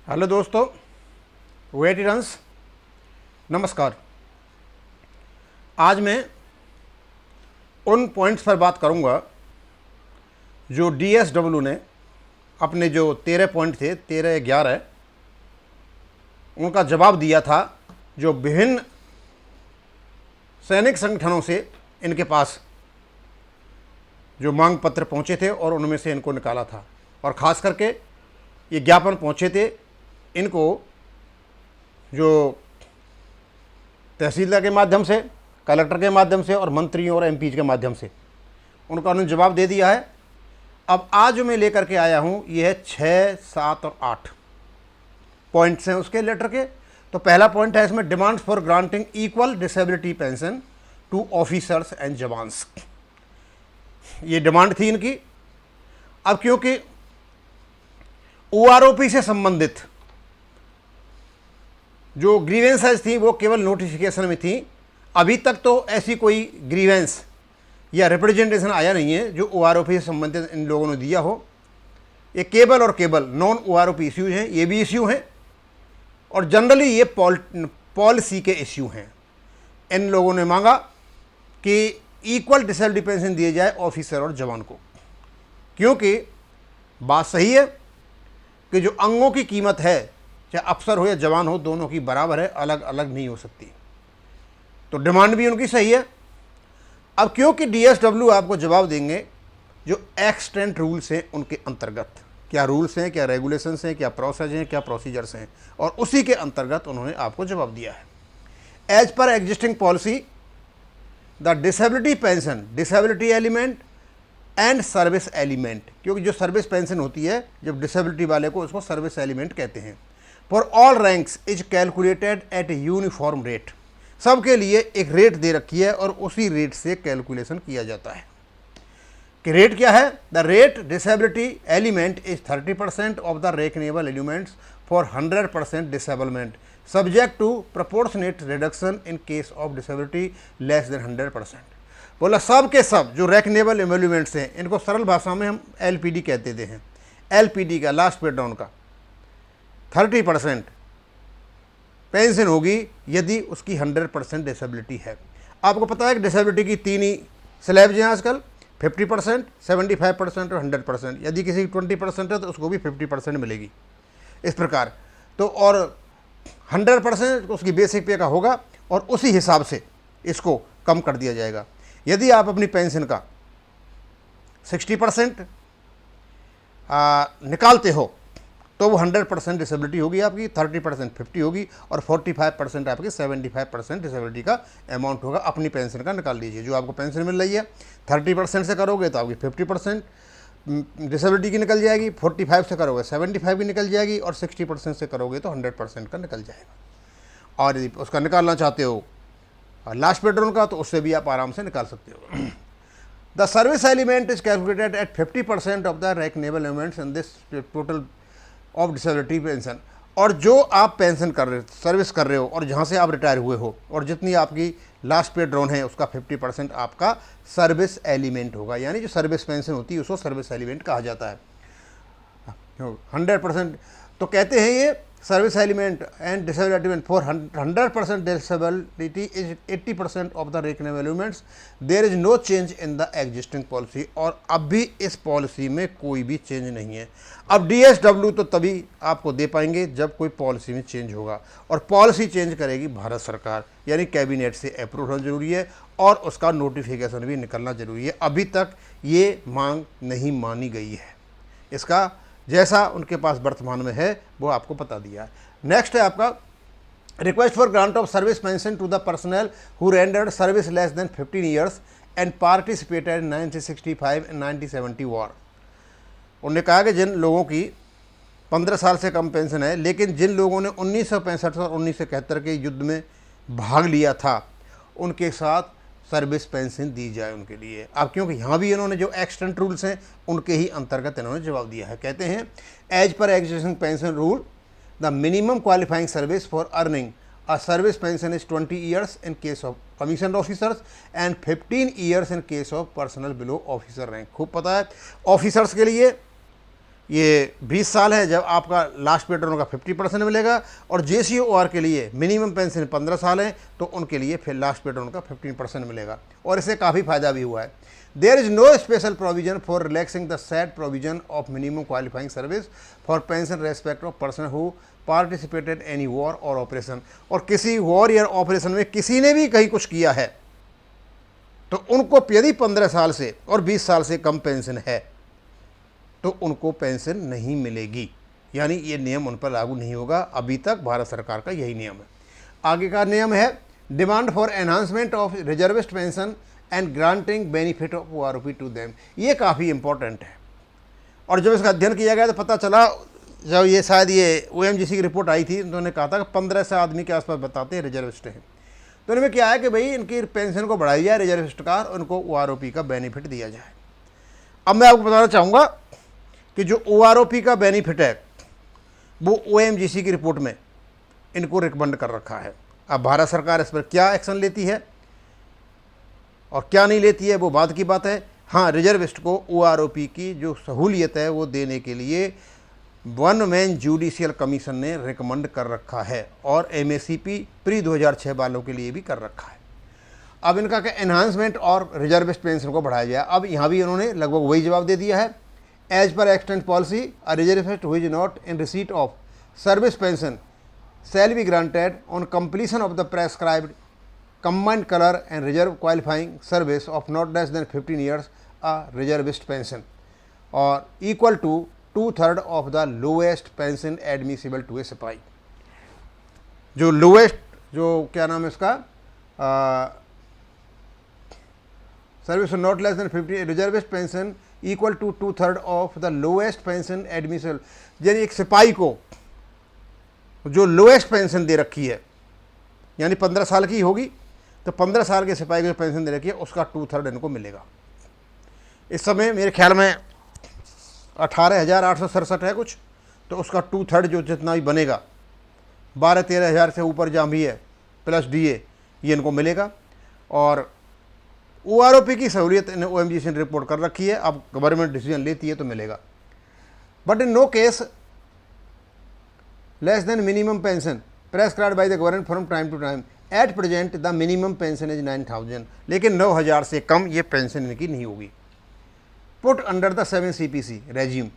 Hello दोस्तों, वेटिरन्स नमस्कार। आज मैं उन पॉइंट्स पर बात करूंगा जो डीएसडब्ल्यू ने अपने जो 13 पॉइंट थे, 13-11, उनका जवाब दिया था। जो विभिन्न सैनिक संगठनों से इनके पास जो मांग पत्र पहुंचे थे और उनमें से इनको निकाला था, और ख़ास करके ये ज्ञापन पहुंचे थे इनको जो तहसीलदार के माध्यम से, कलेक्टर के माध्यम से और मंत्रियों और एमपीज के माध्यम से। उनका उन्होंने जवाब दे दिया है। अब आज जो मैं लेकर के आया हूँ ये है 6, 7 और 8 पॉइंट्स हैं उसके लेटर के। तो पहला पॉइंट है इसमें, demands for granting equal disability pension to officers and jawans. ये डिमांड थी इनकी। अब क्योंकि ओआरओपी से संबंधित जो ग्रीवेंसेस थी वो केवल नोटिफिकेशन में थी। अभी तक तो ऐसी कोई ग्रीवेंस या रिप्रेजेंटेशन आया नहीं है जो ओआरओपी से संबंधित इन लोगों ने दिया हो। ये केवल और केवल नॉन ओआरओपी इश्यूज हैं, ये भी इश्यू हैं, और जनरली ये पॉलिसी के इश्यू हैं। इन लोगों ने मांगा कि इक्वल डिसेबिलिटी पेंशन दिए जाए ऑफिसर और जवान को, क्योंकि बात सही है कि जो अंगों की कीमत है, चाहे अफसर हो या जवान हो, दोनों की बराबर है, अलग अलग नहीं हो सकती। तो डिमांड भी उनकी सही है। अब क्योंकि डीएसडब्ल्यू आपको जवाब देंगे जो एक्सटेंट रूल्स हैं उनके अंतर्गत, क्या रूल्स हैं, क्या रेगुलेशंस हैं, क्या प्रोसेस हैं, क्या प्रोसीजर्स हैं, और उसी के अंतर्गत उन्होंने आपको जवाब दिया है। As per existing policy the disability pension, disability element and service element, क्योंकि जो सर्विस पेंशन होती है जब डिसेबिलिटी वाले को, उसको सर्विस एलिमेंट कहते हैं। For all ranks is calculated eight uniform rate, सबके लिए एक रेट दे रखी है और उसी रेट से कैलकुलेशन किया जाता है। कि रेट क्या है? The rate disability element is 30% of the reckonable elements for 100% disablement, subject to proportionate reduction in case of disability less than 100%। बोला सब के सब जो रेकनेबल एलिमेंट्स हैं, इनको सरल भाषा में हम एलपीडी कहते थे हैं। एलपीडी का, लास्ट पे डाउन का 30% पेंशन होगी यदि उसकी 100% डिसेबिलिटी है। आपको पता है कि डिसेबिलिटी की 3 ही स्लैब्स हैं आजकल, 50%, 75% और 100%। यदि किसी की 20% है तो उसको भी 50% मिलेगी, इस प्रकार। तो और 100% उसकी बेसिक पे का होगा और उसी हिसाब से इसको कम कर दिया जाएगा। यदि आप अपनी पेंशन का 60% निकालते हो तो वो 100% डिसेबिलिटी होगी आपकी, 30% 50 होगी और 45% आपकी 75% डिसेबिलिटी का अमाउंट होगा। अपनी पेंशन का निकाल लीजिए, जो आपको पेंशन मिल रही है 30% से करोगे तो आपकी 50% डिसेबिलिटी की निकल जाएगी, 45 से करोगे 75 की निकल जाएगी, और 60% से करोगे तो 100% का निकल जाएगा। और यदि उसका निकालना चाहते हो लास्ट पेट्रोल का, तो उससे भी आप आराम से निकाल सकते हो। The service element is calculated at 50% of the reckonable elements in this total of disability pension. और जो आप पेंशन कर रहे हो, सर्विस कर रहे हो, और जहाँ से आप रिटायर हुए हो, और जितनी आपकी लास्ट पे ड्रॉन है उसका 50% आपका सर्विस एलिमेंट होगा। यानी जो सर्विस पेंशन होती है उसको सर्विस एलिमेंट कहा जाता है। 100% तो कहते हैं ये service element and disability element for 100% disability is 80% of the reckonable elements, there is no change in the existing policy. और अब भी इस पॉलिसी में कोई भी चेंज नहीं है। अब डीएसडब्ल्यू तो तभी आपको दे पाएंगे जब कोई पॉलिसी में चेंज होगा, और पॉलिसी चेंज करेगी भारत सरकार, यानी कैबिनेट से अप्रूव होना जरूरी है और उसका नोटिफिकेशन भी निकलना जरूरी है। अभी तक ये मांग नहीं मानी गई है। इसका जैसा उनके पास वर्तमान में है वो आपको बता दिया है। नेक्स्ट है आपका request for grant of service pension to the personnel who rendered service less than 15 years and participated in 1965 and 1970 war. उन्होंने कहा कि जिन लोगों की 15 साल से कम पेंशन है, लेकिन जिन लोगों ने 1965 और 1971 के युद्ध में भाग लिया था, उनके साथ सर्विस पेंशन दी जाए उनके लिए। अब क्योंकि यहाँ भी इन्होंने जो एक्सटेंट रूल्स हैं उनके ही अंतर्गत इन्होंने जवाब दिया है। कहते हैं as per existing pension rule the minimum qualifying service for earning a service pension is 20 years in case of commission officers and 15 years in case of personnel below officer rank. खूब पता है ऑफिसर्स के लिए ये 20 साल है जब आपका लास्ट पीरियड उनका 50% मिलेगा, और JCOR के लिए मिनिमम पेंशन 15 साल है तो उनके लिए फिर लास्ट पीरियड उनका 15% मिलेगा, और इससे काफ़ी फायदा भी हुआ है। There is no special provision for relaxing the set provision of minimum qualifying service for pension respect of person who participated any war और ऑपरेशन। और किसी वॉर या ऑपरेशन में किसी ने भी कहीं कुछ किया है तो उनको यदि 15 साल से और 20 साल से कम पेंशन है तो उनको पेंशन नहीं मिलेगी, यानी ये नियम उन पर लागू नहीं होगा। अभी तक भारत सरकार का यही नियम है। आगे का नियम है demand for enhancement of reservist pension and granting benefit of OROP to them. ये काफ़ी इंपॉर्टेंट है, और जब इसका अध्ययन किया गया तो पता चला, जब ये शायद ये OMGC की रिपोर्ट आई थी तो उन्होंने कहा था कि 15 से आदमी के आसपास बताते हैं रिजर्विस्ट हैं। तो इनमें क्या है कि भाई इनकी पेंशन को बढ़ाई जाए रिजर्विस्ट का, और उनको OROP का बेनिफिट दिया जाए। अब मैं आपको बताना चाहूँगा कि जो OROP का बेनिफिट है वो OMGC की रिपोर्ट में इनको रिकमेंड कर रखा है। अब भारत सरकार इस पर क्या एक्शन लेती है और क्या नहीं लेती है वो बाद की बात है। हाँ, रिजर्विस्ट को OROP की जो सहूलियत है वो देने के लिए वन मैन जुडिशियल कमीशन ने रिकमेंड कर रखा है, और MACP प्री 2006 वालों के लिए भी कर रखा है। अब इनका क्या एनहांसमेंट और रिजर्विस्ट पेंशन को बढ़ाया जाए। अब यहाँ भी इन्होंने लगभग वही जवाब दे दिया है। As per extant policy a reservist who is not in receipt of service pension shall be granted on completion of the prescribed combined color and reserve qualifying service of not less than 15 years a reservist pension or equal to 2/3 of the lowest pension admissible to a सिपाही। जो lowest, जो क्या नाम है इसका, service not less than 50 reservist pension equal to 2/3 of the lowest pension admissible. यानी एक सिपाही को जो लोएस्ट पेंशन दे रखी है, यानी 15 साल की होगी तो 15 साल के सिपाही को जो पेंशन दे रखी है उसका 2/3 इनको मिलेगा। इस समय मेरे ख्याल में 18,867 है कुछ, तो उसका 2/3 जो जितना भी बनेगा 12-13 हज़ार से ऊपर जहाँ भी है प्लस DA ये इनको मिलेगा। और OROP की सहूलियत इन्हें OMGC ने रिपोर्ट कर रखी है। अब गवर्नमेंट डिसीजन लेती है तो मिलेगा, but in no case less than minimum pension prescribed by the government from time to time. At present the minimum pension is 9,000, लेकिन 9,000 से कम ये पेंशन इनकी नहीं होगी। Put under the 7 CPC regime.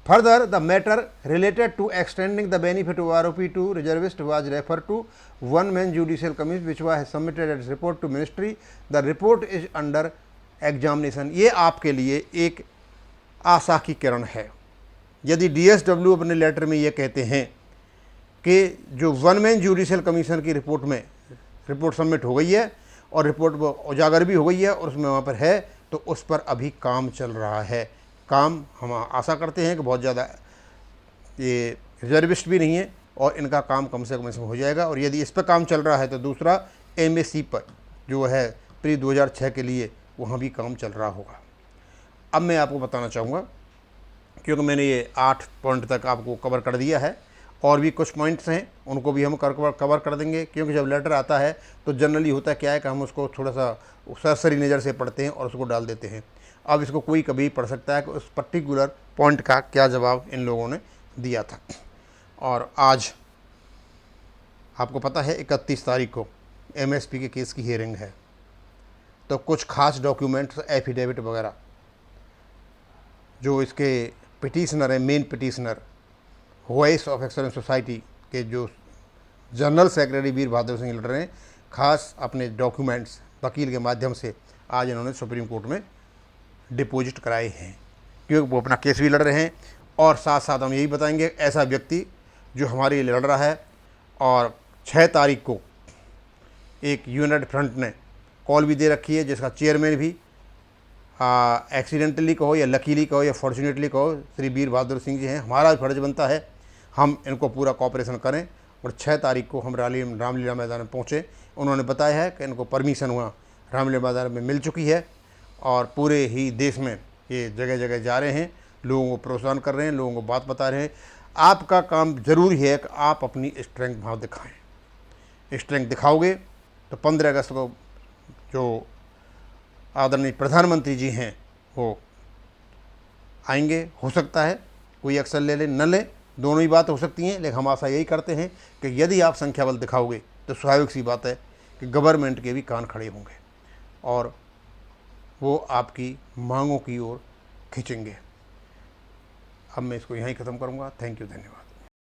Further, the matter related to extending the benefit of OROP to reservist was referred to one man judicial commission which was submitted its report to ministry. The report is under examination. ये आपके लिए एक आशा की किरण है। यदि DSW अपने letter में ये कहते हैं कि जो वन मैन जुडिशियल कमीशन की रिपोर्ट सबमिट हो गई है और रिपोर्ट उजागर भी हो गई है और उसमें वहाँ पर है, तो उस पर अभी काम चल रहा है। काम हम आशा करते हैं कि बहुत ज़्यादा ये रिजर्विस्ट भी नहीं है और इनका काम कम से कम हो जाएगा। और यदि इस पर काम चल रहा है तो दूसरा MAC पर जो है प्री 2006 के लिए वहाँ भी काम चल रहा होगा। अब मैं आपको बताना चाहूँगा, क्योंकि मैंने ये 8 पॉइंट तक आपको कवर कर दिया है, और भी कुछ पॉइंट्स हैं उनको भी हम कवर कर देंगे, क्योंकि जब लेटर आता है तो जनरली होता क्या है कि हम उसको थोड़ा सा सरसरी नज़र से पढ़ते हैं और उसको डाल देते हैं। अब इसको कोई कभी पढ़ सकता है कि उस पर्टिकुलर पॉइंट का क्या जवाब इन लोगों ने दिया था। और आज आपको पता है 31 तारीख को MSP के केस की हियरिंग है, तो कुछ खास डॉक्यूमेंट्स, एफिडेविट वगैरह जो इसके पिटीशनर हैं, main petitioner voice of excellence society के जो जनरल सेक्रेटरी वीर बहादुर सिंह लड़ रहे हैं, खास अपने डॉक्यूमेंट्स वकील के माध्यम से आज इन्होंने सुप्रीम कोर्ट में डिपॉजिट कराए हैं, क्योंकि वो अपना केस भी लड़ रहे हैं। और साथ साथ हम यही बताएंगे ऐसा व्यक्ति जो हमारे लिए लड़ रहा है, और 6 तारीख को एक यूनाइटेड फ्रंट ने कॉल भी दे रखी है जिसका चेयरमैन भी एक्सीडेंटली कहो या लकीली कहो या फॉर्चुनेटली कहो श्री वीर बहादुर सिंह जी हैं। हमारा भी फर्ज बनता है हम इनको पूरा कॉपरेशन करें, और 6 तारीख को हम रामलीला मैदान में पहुँचे। उन्होंने बताया है कि इनको परमिशन हुआ रामलीला मैदान में मिल चुकी है, और पूरे ही देश में ये जगह जगह जा रहे हैं, लोगों को प्रोत्साहन कर रहे हैं, लोगों को बात बता रहे हैं। आपका काम ज़रूरी है कि आप अपनी स्ट्रेंथ भाव दिखाएं। स्ट्रेंथ दिखाओगे तो 15 अगस्त को जो आदरणीय प्रधानमंत्री जी हैं वो आएंगे, हो सकता है कोई एक्शन ले ले न ले, दोनों ही बात हो सकती हैं, लेकिन हम आशा यही करते हैं कि यदि आप संख्या बल दिखाओगे तो स्वाभाविक सी बात है कि गवर्नमेंट के भी कान खड़े होंगे और वो आपकी मांगों की ओर खींचेंगे। अब मैं इसको यहीं ख़त्म करूँगा। थैंक यू, धन्यवाद।